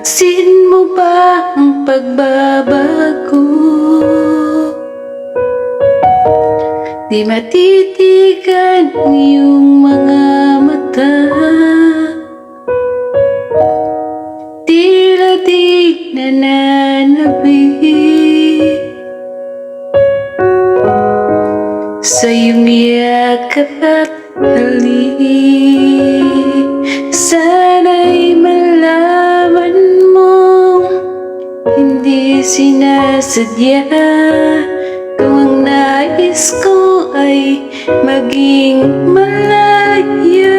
Pansin mo ba ang pagbabago? Di matitigan iyong mga mata, tila di nananabik sa iyong yakap at halik. Sana'y malaman mong hindi sinasadya, kung ang nais ko ay maging malaya.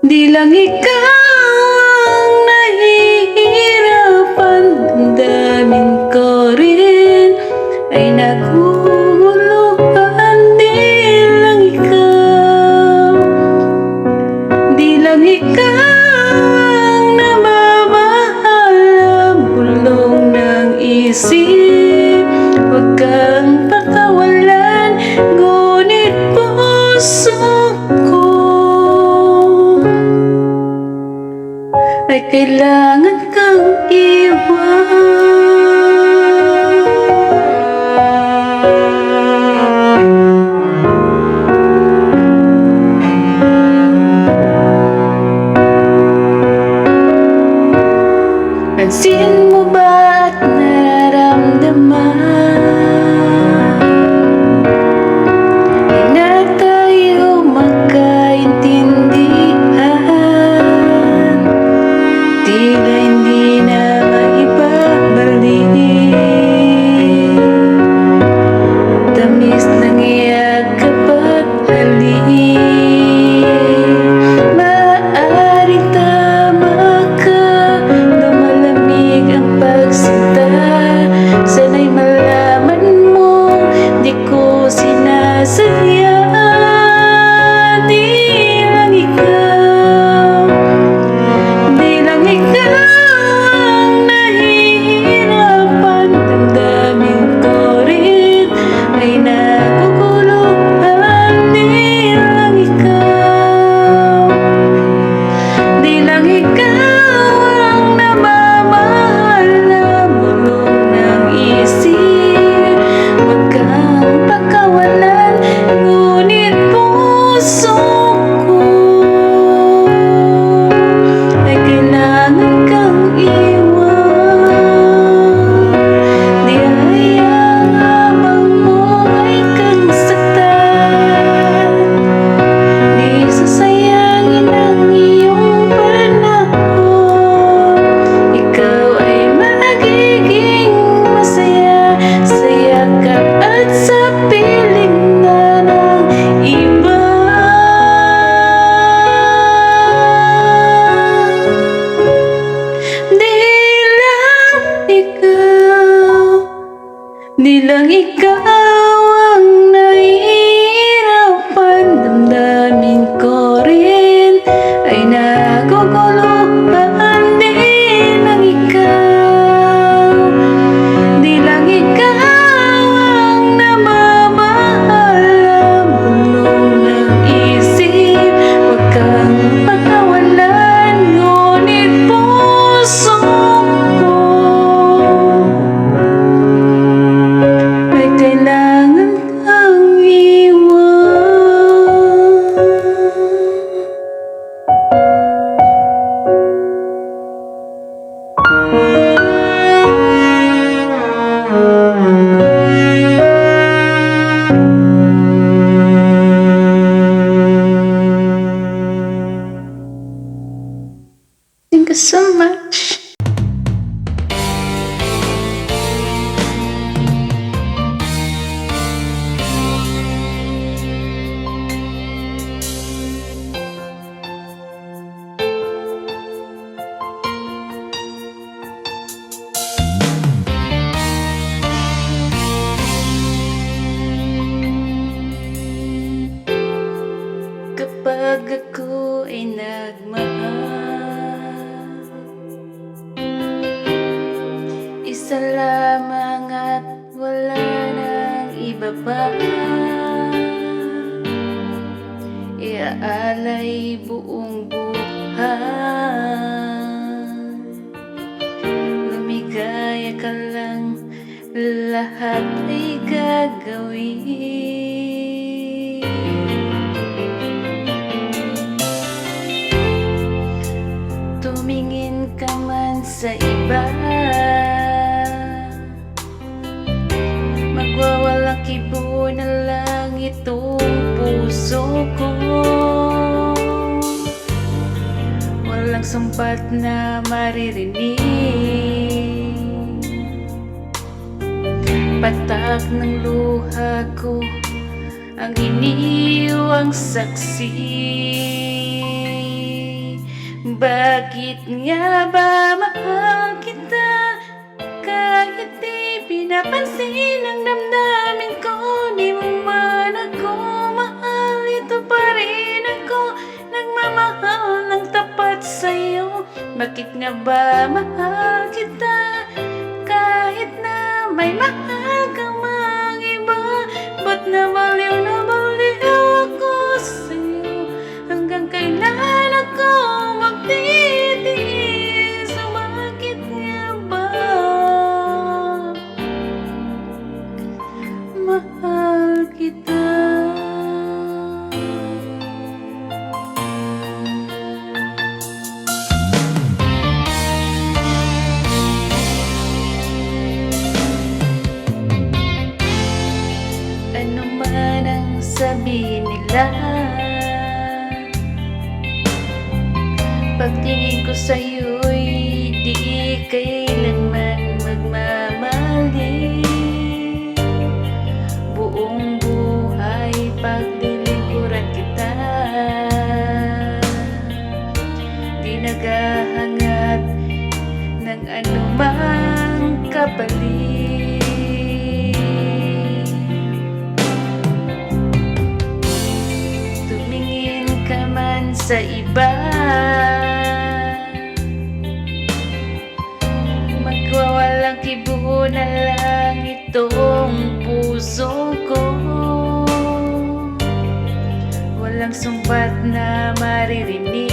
Di lang ikaw ang nahihirapan, damdamin ko rin ay naguguluhan. Di lang ikaw ang namamahal, bulong ng isip, huwag kang pakawalan, ngunit puso ko ay kailangan kang iwan. Pansin mo ba at nararamdaman, di na tayo magkaintindihan, tila hindi na maibabalik tamis ng yakap at halik. Maaaring tama ka, lumalamig ang pagsinta. Sana'y malaman mo, di ko sinasadya. Di lang ikaw ang nahihirapan, damdamin ko rin ay naguguluhan. Di lang ikaw ang namamahal, bulong ng isip, huwag kang pakawalan, ngunit puso ko ay kailangan kang iwan. Di hayang habang buhay kang saktan, di sasayangin ang iyong panahon. Ikaw ay magiging masaya sa yakap at sa piling na ng iba. Di lang ikaw ang nahihirapan, damdamin ko rin ay naguguluhan. Di lang ikaw ang namamahal, bulong ng isip, huwag kang pakawalan, ngunit puso ko ay kailangan kang iwan. Thank you so much. Kapag ako ay nagmahal, isa lamang at wala nang iba pa. alaalay buong buhay. Lumigaya ka lang, lahat ay gagawin. Tumingin ka man sa iba, magwawalang kibo na lang itong puso ko. Walang sumpat na maririnig, patak ng luha ko ang iniwang saksi. Bakit nga ba mahal kita kahit di pinapansin ang damdamin ko? Di mo man ako mahal, ito pa rin ako nagmamahal ng tapat sa'yo. Bakit nga ba mahal kita kahit na may mahal kang mga iba? Ba't nabaliw ako sa'yo? Hanggang kailan ako magtitiis? So bakit nga ba mahal kita? Ano man ang sabihin nila, pagtingin ko sa'yo'y di kailanman magmamali. Buong buhay paglilingkuran kita, di naghahangat ng anumang kapalit. Tumingin ka man sa iba, magwawalang kibo na lang itong puso ko. Walang sumpat na maririnig,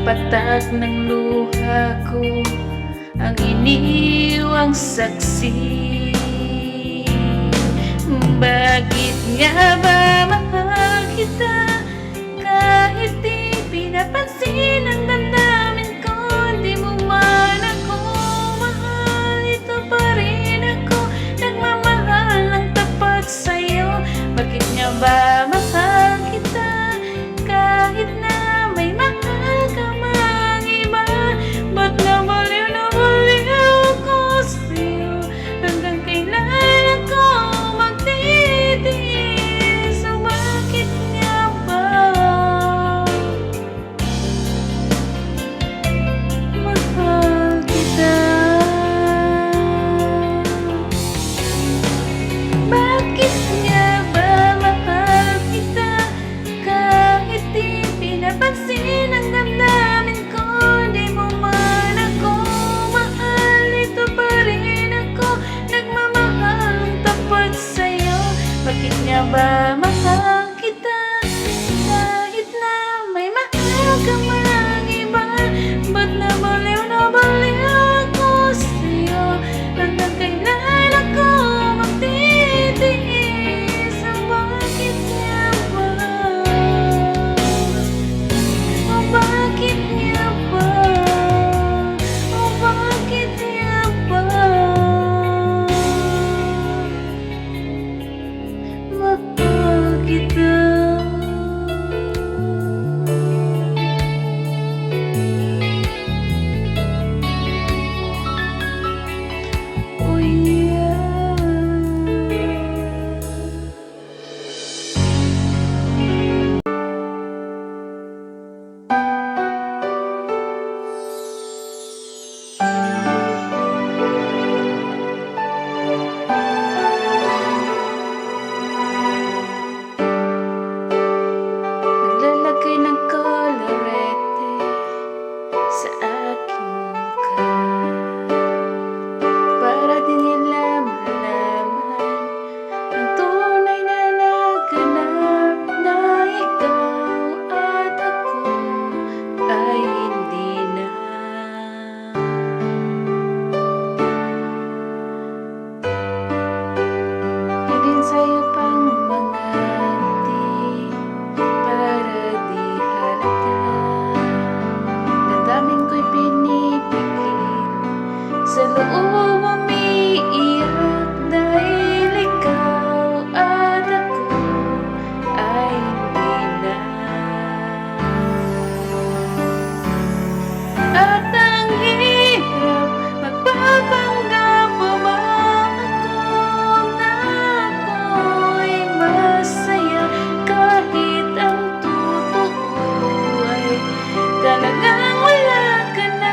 patak ng luha ko ang iniwang saksi. Bakit nga ba mahal kita kahit di pinapansin ang damdamin ko? Di mo man ako mahal, ito pa rin ako nagmamahal ng tapat sa'yo. Bakit nga ba mahal kita kahit na may mahal ka mang iba? Ba't nabaliw ako sa'yo? Hanggang kailan ako magtitiis? So bakit nga ba loob umiiyak dahil ikaw at ako ay hindi na. At ang hirap magpapanggap pa ba ako na ako'y masaya kahit ang totoo ay talagang wala ka na.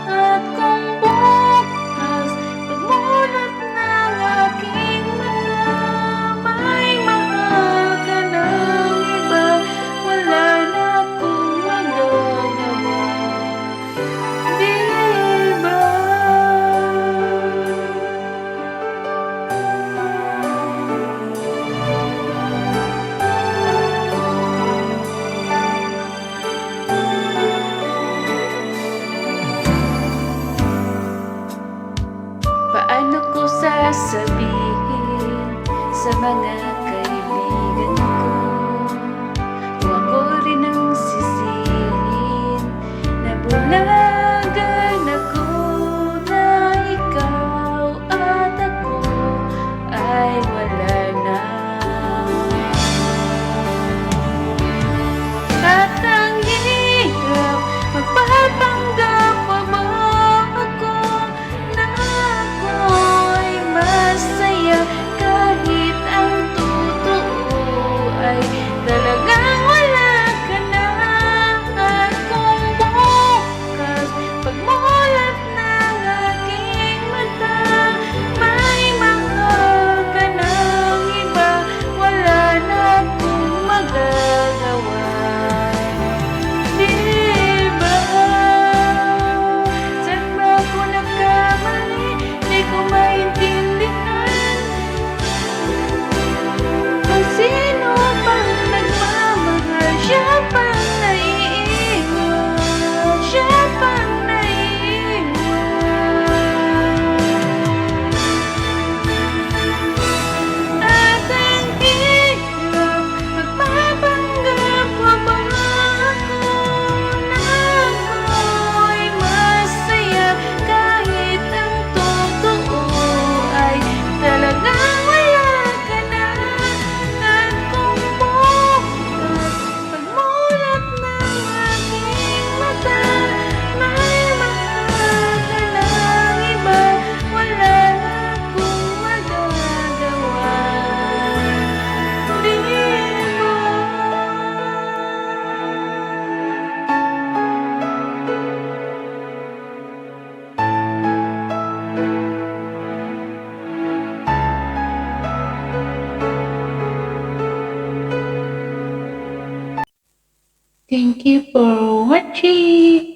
At kung bukas pagmulat ng aking mata may mahal ka ng iba, wala na akong magagawa, di ba? Paano ko sasabihin sa mga kaibigan ko kung ako rin ang sisihin na bulagan ako na ikaw at ako ay wala na. At ang hirap magpapanggap pa ba ako na ako'y masaya kahit ang totoo ay talagang wala ka na. At kung bukas pagmulat ng aking mata may mahal ka ng iba, wala na akong magagawa, di ba? Saan ba ako nagkamali? Di ko maintindihan kung sino pang nagmamahal, siya pang naiiwan, siya pang naiiwan. At ang hirap magpapanggap pa ba ako na ako'y masaya kahit ang totoo ay talagang wala ka na. At kung bukas pagmulat ng aking mata may mahal ka ng iba, wala na akong magagawa, di ba? Thank you for watching.